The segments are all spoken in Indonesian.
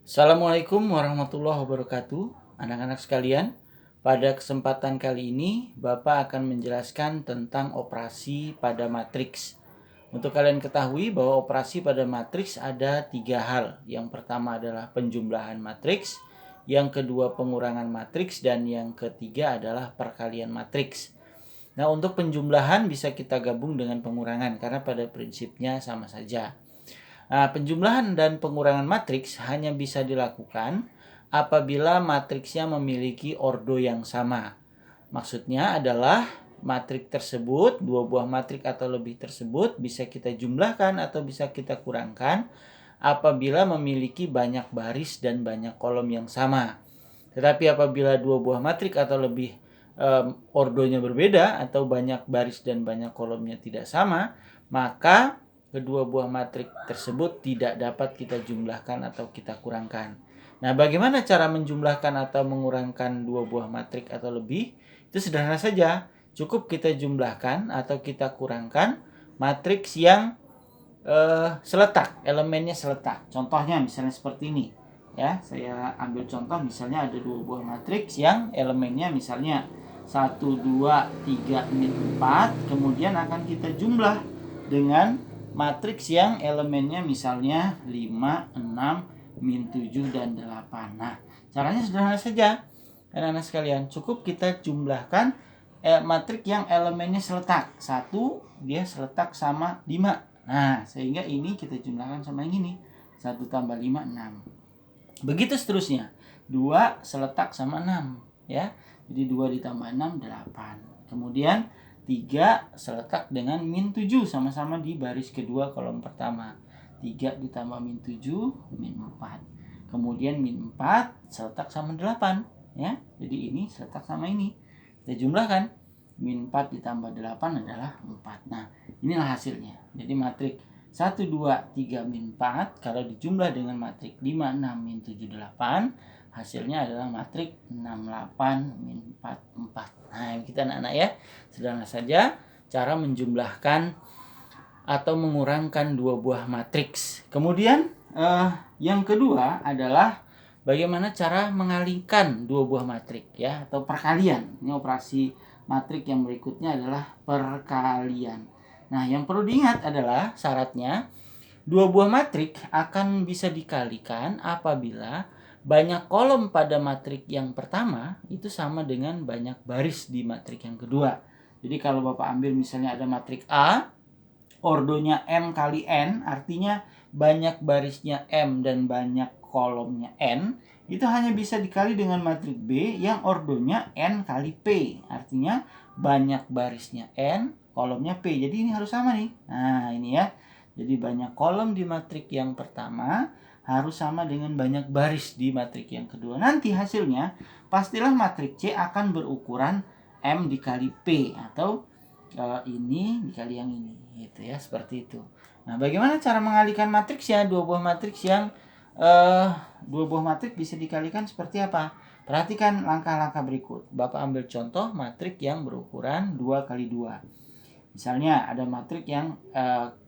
Assalamualaikum warahmatullahi wabarakatuh. Anak-anak sekalian, pada kesempatan kali ini Bapak akan menjelaskan tentang operasi pada matriks. Untuk kalian ketahui bahwa operasi pada matriks ada 3 hal. Yang pertama adalah penjumlahan matriks, yang kedua pengurangan matriks, dan yang ketiga adalah perkalian matriks. Nah, untuk penjumlahan bisa kita gabung dengan pengurangan karena pada prinsipnya sama saja. Nah, penjumlahan dan pengurangan matriks hanya bisa dilakukan apabila matriksnya memiliki ordo yang sama. Maksudnya adalah matriks tersebut, dua buah matriks atau lebih tersebut bisa kita jumlahkan atau bisa kita kurangkan apabila memiliki banyak baris dan banyak kolom yang sama. Tetapi apabila dua buah matriks atau lebih ordonya berbeda atau banyak baris dan banyak kolomnya tidak sama, maka kedua buah matriks tersebut tidak dapat kita jumlahkan atau kita kurangkan. Nah, bagaimana cara menjumlahkan atau mengurangkan dua buah matriks atau lebih? Itu sederhana saja. Cukup kita jumlahkan atau kita kurangkan matriks yang seletak, elemennya seletak. Contohnya misalnya seperti ini. Ya, saya ambil contoh misalnya ada dua buah matriks yang elemennya misalnya 1, 2, 3, min 4, kemudian akan kita jumlah dengan matriks yang elemennya misalnya 5, 6, min 7, dan 8. Nah, caranya sederhana saja. Anak-anak sekalian, cukup kita jumlahkan matriks yang elemennya seletak. 1, dia seletak sama 5. Nah, sehingga ini kita jumlahkan sama yang ini. 1 tambah 5, 6. Begitu seterusnya. 2 seletak sama 6. Ya. Jadi 2 ditambah 6, 8. Kemudian 3 seletak dengan min 7. Sama-sama di baris kedua kolom pertama. 3 ditambah min 7, min 4. Kemudian min 4 seletak sama 8. Ya. Jadi ini seletak sama ini. Kita jumlahkan. Min 4 ditambah 8 adalah 4. Nah, inilah hasilnya. Jadi matriks 1, 2, 3, min 4 kalau dijumlah dengan matriks 5, 6, min 7, 8, hasilnya adalah matriks 6, 8, min 4, 4. Nah, kita anak-anak ya, sederhana saja cara menjumlahkan atau mengurangkan dua buah matriks. Kemudian yang kedua adalah bagaimana cara mengalihkan dua buah matriks ya, atau perkalian. Ini operasi matriks yang berikutnya adalah perkalian. Nah, yang perlu diingat adalah syaratnya dua buah matriks akan bisa dikalikan apabila banyak kolom pada matriks yang pertama itu sama dengan banyak baris di matriks yang kedua. Jadi kalau Bapak ambil misalnya ada matriks A, ordonya M kali N, artinya banyak barisnya M dan banyak kolomnya N, itu hanya bisa dikali dengan matriks B yang ordonya N kali P. Artinya banyak barisnya N, kolomnya P. Jadi ini harus sama nih. Nah, ini ya. Jadi banyak kolom di matriks yang pertama harus sama dengan banyak baris di matriks yang kedua. Nanti hasilnya pastilah matriks C akan berukuran M dikali P atau ini dikali yang ini gitu ya, seperti itu. Nah, bagaimana cara mengalihkan matriks ya? Dua buah matriks bisa dikalikan seperti apa? Perhatikan langkah-langkah berikut. Bapak ambil contoh matriks yang berukuran 2 kali 2. Misalnya ada matriks yang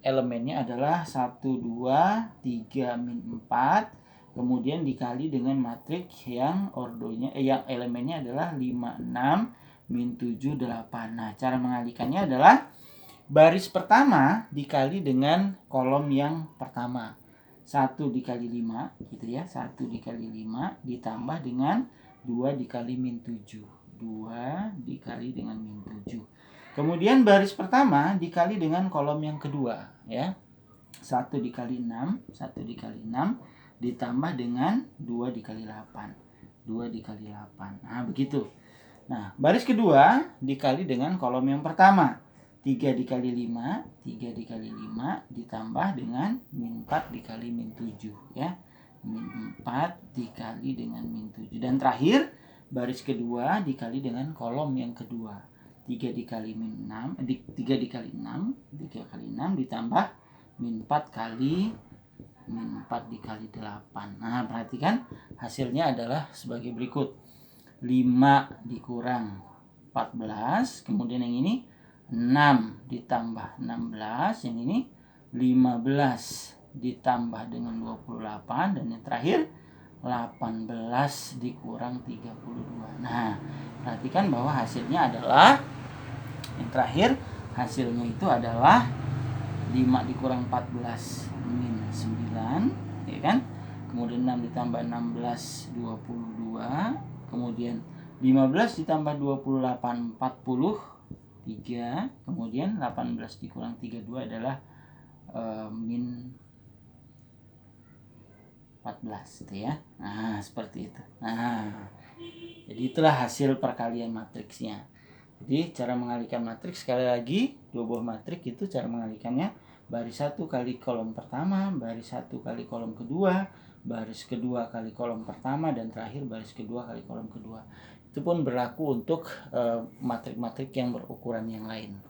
elemennya adalah 1, 2, 3, min 4, kemudian dikali dengan matriks yang ordonya yang elemennya adalah 5, 6, min 7, 8. Nah, cara mengalihkannya adalah baris pertama dikali dengan kolom yang pertama. 1 dikali 5 gitu ya. 1 dikali 5 ditambah dengan 2 dikali min 7. 2 dikali dengan min 7. Kemudian baris pertama dikali dengan kolom yang kedua ya. 1 dikali 6, 1 dikali 6 ditambah dengan 2 dikali 8. 2 dikali 8. Nah, begitu. Nah, baris kedua dikali dengan kolom yang pertama. 3 dikali 5, 3 dikali 5 ditambah dengan min 4 dikali min 7 ya. Min 4 dikali dengan min 7. Dan terakhir, baris kedua dikali dengan kolom yang kedua. 3 dikali min 6, 3 dikali 6, 3 kali 6 ditambah min 4 kali min 4 dikali 8. Nah, perhatikan hasilnya adalah sebagai berikut. 5 dikurang 14, kemudian yang ini 6 ditambah 16, yang ini 15 ditambah dengan 28, dan yang terakhir 18 dikurang 32. Nah, perhatikan bahwa hasilnya adalah yang terakhir, hasilnya itu adalah 5 dikurang 14 min 9, ya kan? Kemudian 6 ditambah 16 22, kemudian 15 ditambah 28 43, kemudian 18 dikurang 32 adalah min 14 gitu ya. Nah, seperti itu. Nah, jadi itulah hasil perkalian matriksnya. Jadi cara mengalihkan matriks, sekali lagi, dua buah matriks itu cara mengalihkannya baris 1 kali kolom pertama, baris 1 kali kolom kedua, baris kedua kali kolom pertama, dan terakhir baris kedua kali kolom kedua. Itu pun berlaku untuk matrik-matrik yang berukuran yang lain.